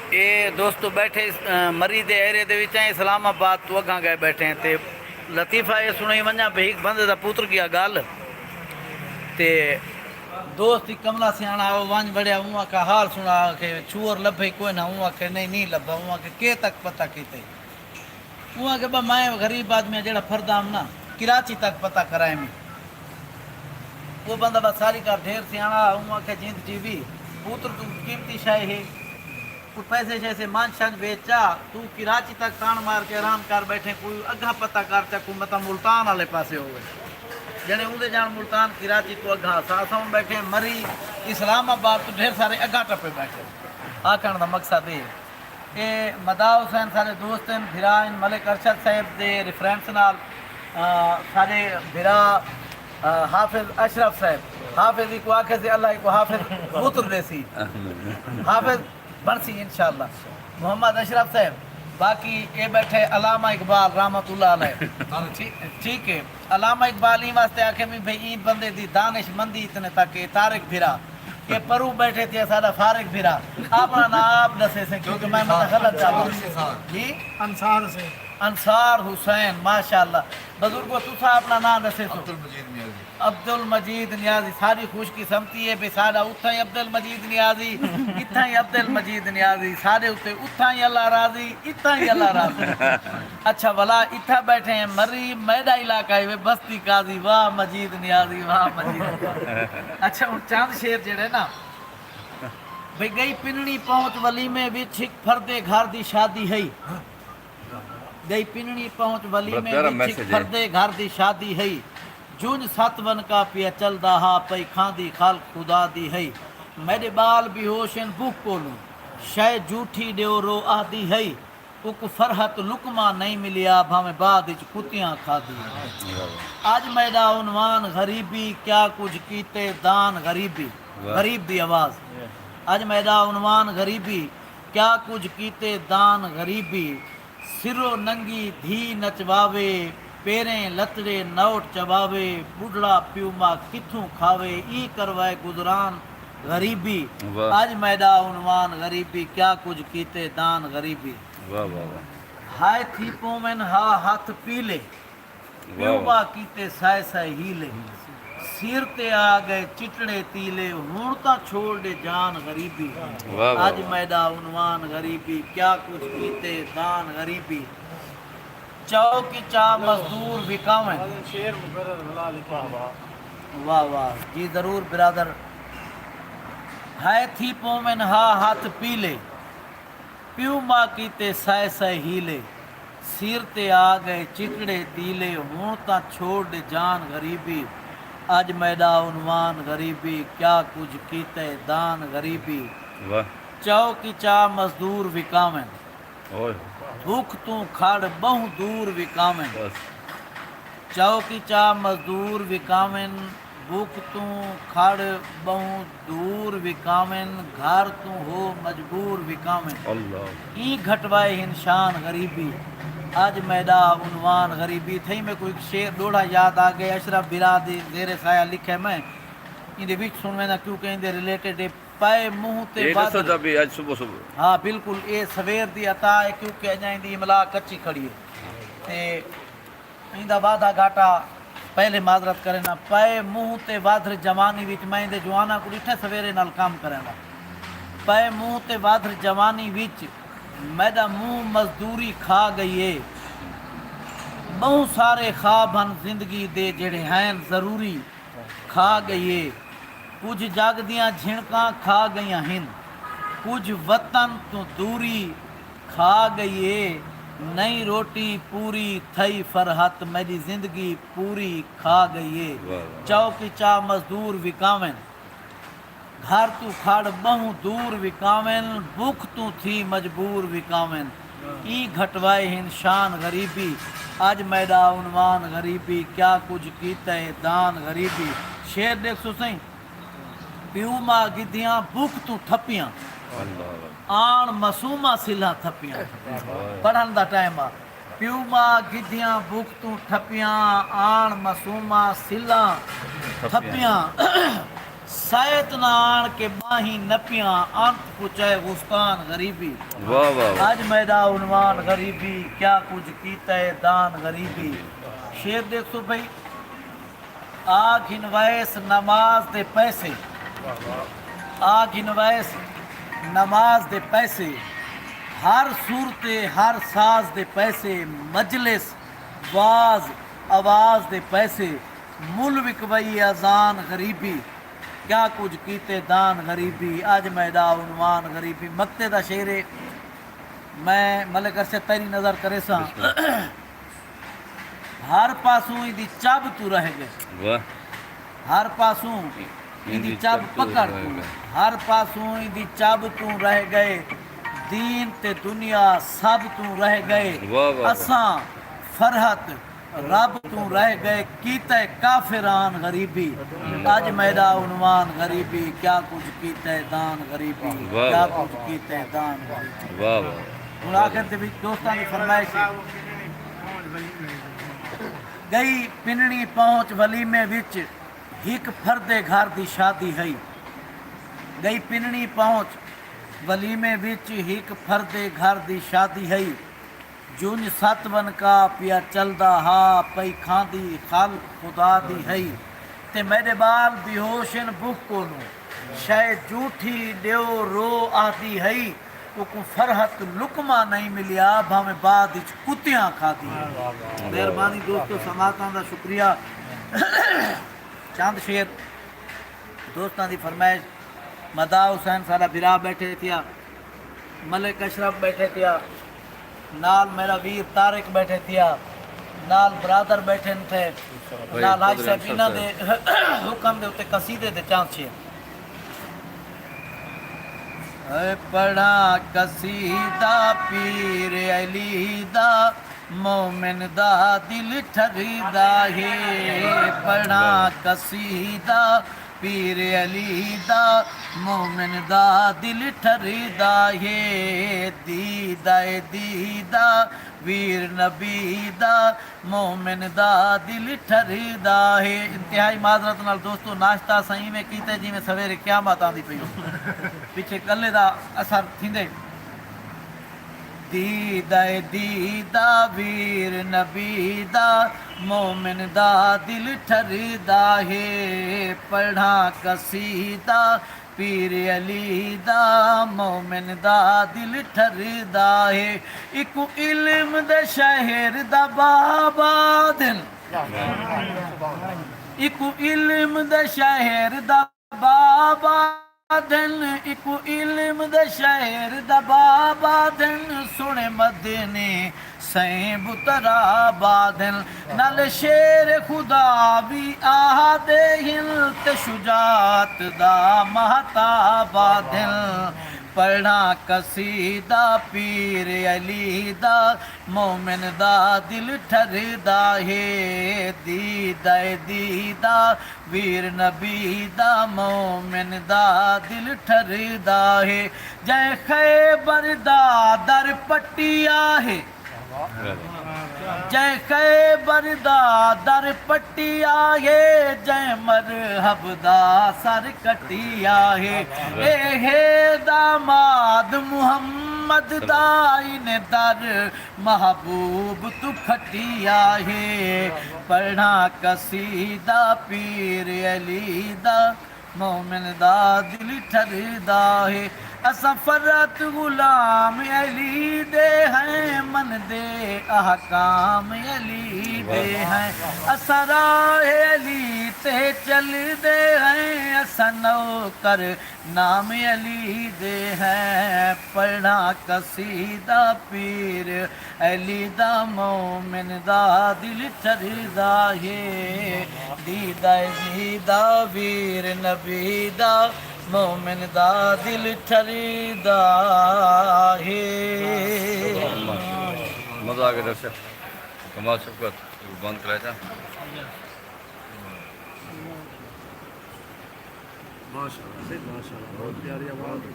ये दोस्तों बैठे मरी दे एरिए दे विच हैं इस्लामाबाद तो अगा गए बैठे हैं ते लतीफ़ा ये सुनाई वञा भई एक बंदे दा पुत्र गया गल ते दोस्त ही कमला सियाणा आओ वन बड़िया उहाँ का हाल सुना के छुअर लभे कोई ना उहाँ के नहीं लभा उहाँ के तक पता कीते उहाँ के मैं गरीब आदमी जेड़ा फरदाम ना कराची तक पता कराए में वो बंदा बस सारी का ढेर सियाणा उहाँ के जिंद जीवी पुत्र तू कीमती शाय है कुछ पैसे शैसे मान शान बेचा तू कराची तक तान मार के आराम कर बैठे कोई अगा पता कर चकू मतलब मुल्तान वाले पासे हो गए जने उदे जान मुल्तान कराची तो अगा सासा बैठे मरी इस्लामाबाद तो ढेर सारे अगा टपे बैठे आखण का मकसद ये मदा हुसैन सारे दोस्त हैं भिरा मलिक अरशद साहब के रिफरेंस नाल सारे भिरा हाफिज अशरफ साहब हाफिज को आखे से अल्लाह को हाफिज पुत्र देसी हाफिज बनसी इंशाअल्लाह मोहम्मद अशरफ साहब बाकी ये बैठे अलामा इकबाल रहमतुल्लाह अलैह ठीक है अलामा इकबाल ही वास्ते आखे में भाई ई बंदे दी दानिशमंदी इतने तक के तारिक भिरा के परू बैठे थे सारा फारिक भिरा अपना नाम आप दसे से क्योंकि मैं गलत जी अंसार हुसैन माशाअल्लाह बुजुर्गो तुसा अपना नाम दसे तो अब्दुल मजीद नियाजी सारी खुश किस्मती है बे सारा उथा ही अब्दुल मजीद नियाजी इथा ही अब्दुल मजीद नियाजी सारे उते उथा ही अल्लाह राजी इथा ही अल्लाह राजी अच्छा भला इथा बैठे हैं मरी मैदा इलाका है बस्ती काजी वाह मजीद नियाजी वाह मजीद अच्छा उन चांद शेर जेड़े ना भाई गई पिननी पहुंच वलीमे विच एक फर्दे घर दी शादी है गई पिननी पहुंच वलीमे विच एक फर्दे घर दी शादी है जुन सतवन का पिया चल दहा पई खांदी खाल खुदा दी है मेरे बाल बेहोशन भूख कोलू शय झूठी ड्यो रो आदि है उक फरहत लुकमा नहीं मिलिया भावे बाद कुतियां खादी आज मैदा उन्वान गरीबी क्या कुछ कीते दान गरीबी गरीब दी आवाज आज मैदा उन्वान गरीबी क्या कुछ कीते दान गरीबी सिरो नंगी धी नचवावे पेरें लतड़े नोट चबावे बुढ़ड़ा प्यूमा किथू खावे ई करवाए गुजरान गरीबी आज मैदा उन्वान गरीबी क्या कुछ कीते दान गरीबी हाय थी पोमन हा हाथ पीले प्यूमा कीते साय साय हीले सिर ते आ गए चिटड़े तीले हुण ता छोड़ दे जान गरीबी आज मैदा उन्वान गरीबी क्या कुछ कीते दान गरीबी चौकी चा मजदूर बिकावे वाह वाह जी जरूर बिरादर है थी पोमन हा हाथ पीले प्यू माँ कीते साय साय हीले सिर ते आ गए चिकड़े तीले हूं ता छोड़ दे जान गरीबी आज मैदा उन्वान गरीबी क्या कुछ कीते दान गरीबी चौकी चा मजदूर बिकावे भूख तू खड़ बहु दूर विकामें चौकी चा मजदूर विकामें भूख तू खड़ बहु दूर विकामें घर तू हो मजबूर विकामें ई घटवाए इंसान गरीबी आज मैदा उन्वान गरीबी थई में कोई शेर डोड़ा याद आ गया अशरफ बिरादी जेरे साया लिखे मैं इंदे विच सुनवे ना क्योंकि इंदे रिलेटेड पाए मुंह ते बात भी आज सुबह हाँ बिल्कुल ये सवेर दी अता है क्योंकि अजा इंदी इमला कच्ची खड़ी है ते इंदा वादा घाटा पहले माजरत करे ना पाए मुंह ते वाधर जवानी विच मैं इंदे जवाना को डिठे सवेरे नाल काम करेंदा पाए मुंह ते वाधर जवानी विच मैदा मुंह मजदूरी खा गई है बहुत सारे ख्वाब हन जिंदगी दे जेड़े हैं जरूरी खा गई है कुछ जग दियाँ झिणकां खा गई हिन कुछ वतन तो दूरी खा गई है नई रोटी पूरी थई फरहत मेरी जिंदगी पूरी खा गई है चौकी चा मजदूर विकावें घर तू खड़ बहु दूर विकावें भूख तू थी मजबूर विकावें ई घटवाए हिन शान गरीबी आज मैदा उन्वान गरीबी क्या कुछ कीते दान गरीबी शेर देख सो सही प्यूमा गिद्धियां भूख तू थपियां आन मसूमा सिला थपियां पढ़न दा टाइम आ प्यूमा गिद्धियां भूख तू थपियां आन मसूमा सिला थपियां सायत नान के बाही नपियां अंत पुचे गुस्तान गरीबी। वाह वाह वाह। आज मैदा उन्वान गरीबी क्या कुछ कीता है दान गरीबी। शेर देखो भाई, आग हिनवैस नमाज दे पैसे, आग हिनवैस नमाज दे पैसे, हर सूरते हर साज दे पैसे, मजलिस वाज आवाज दे पैसे, मुल विकवई अजान गरीबी क्या कुछ कीते दान गरीबी। आज मैदा उन्वान गरीबी। मक्ते दा शेर है, मैं मलिक से तेरी नजर करे सा हर पासों इदी चब तू रह गए, वाह। हर पासों इदी चब पकड़ तू, हर पासों इदी चब तू रह गए, दीन ते दुनिया सब तू रह गए, वाह वाह। असा फरहत रब तू रह गए, कीते काफिरान गरीबी। आज मैदा उन्वान गरीबी क्या कुछ कीते दान गरीबी, वाह क्या वाह। कुछ कीते दान गरीबी। वाह वाह। ਹੁਣ ਆਖਰ ਦੇ ਵਿੱਚ ਦੋਸਤਾਂ ਦੀ ਫਰਮਾਇਸ਼ ਗਈ ਪਿੰਨਣੀ ਪਹੁੰਚ ਵਲੀਮੇ ਵਿੱਚ ਇੱਕ ਫਰਦੇ ਘਰ ਦੀ ਸ਼ਾਦੀ ਹੈ। ਗਈ ਪਿੰਨਣੀ ਪਹੁੰਚ ਵਲੀਮੇ ਵਿੱਚ ਇੱਕ ਫਰਦੇ ਘਰ ਦੀ ਸ਼ਾਦੀ ਹੈ। ਜੁਨ ਸਤਵਨ ਕਾ ਪਿਆ ਚਲਦਾ ਹਾ ਪਈ ਖਾਂਦੀ ਖਲ ਖੁਦਾ ਦੀ ਹੈ। ਤੇ ਮੇਰੇ ਬਾਲ ਬੇਹੋਸ਼ਨ ਭੁੱਖੋ ਨੂੰ ਸ਼ਾਇਦ ਝੂਠੀ ਦਿਓ रो आती है। को फरहत लुकमा नहीं मिलिया भावे बाद विच कुत्तियां खादी। मेहरबानी दोस्तों, समातां दा शुक्रिया। चंद शेर दोस्तां दी फरमाइश। मदा हुसैन सारा बिरा बैठे थिया, मलिक अशरफ बैठे थिया, नाल मेरा वीर तारिक बैठे थिया, नाल ब्रादर बैठे थे, नाल हाज साहब इन्हां दे हुक्म दे उत्ते कसीदे दे चांद शेर। पढ़ा कसीदा पीर अली दा मोमिन दा दिल ठरीदा है। पढ़ा कसीदा पीर अली दा मोमिन दा दिल ठरीदा है। दीदा दीदा वीर नबी दा मोमिन दा दिल ठरीदा है। इंतहाई माजरत नाल दोस्तों, नाश्ता सही में कीते जिवें सवेरे क़यामत आंदी पई पिछे कल्ले दा असर थींदे। दीदा दीदा वीर नबी दा मोमिन दा दिल ठरीदा है। पढ़ा कसीदा पीर अली दा मोमिन दा दिल ठरीदा है। इक इल्म दे शहर दा बाबा दिल, इक इल्म दे शहर दा बाबा दिन, इक इल्म दे शहर दा बाबा दिन, सुने मदने सैं बुतरा बादल, नल शेर खुदा भी आहा दे हिल ते शुजात दा महता बादल। पढ़ा कसीदा पीर अली दा मोमिन दा दिल ठरदा है। दीदा दीदा वीर नबी दा मोमिन दा दिल ठरदा है। जय खैबर दा दर पट्टिया है, जय खैबर दा दर पट्टिया है। जय मरहब दा सर कटिया है। ए हे दामाद मुहम्मद दा इन दर महबूब तू खटिया है। पढ़ा कसीदा पीर अली दा मोमिन दा दिल ठरदा है। असा फरत गुलाम अली दे हैं, मन दे अहकाम अली दे हैं। असा राह अली ते चल दे हैं, असा नौकर नाम अली दे हैं। पढ़ा कसीदा पीर अली दा मोमिन दा दिल ठरदा है। दीदा दीदा वीर नबी दा मोमिन दा दिल ठरदा है। मजा आ गया दर्शक, कमाल शफकत बंद कराया था। माशाल्लाह, बहुत प्यारी आवाज़।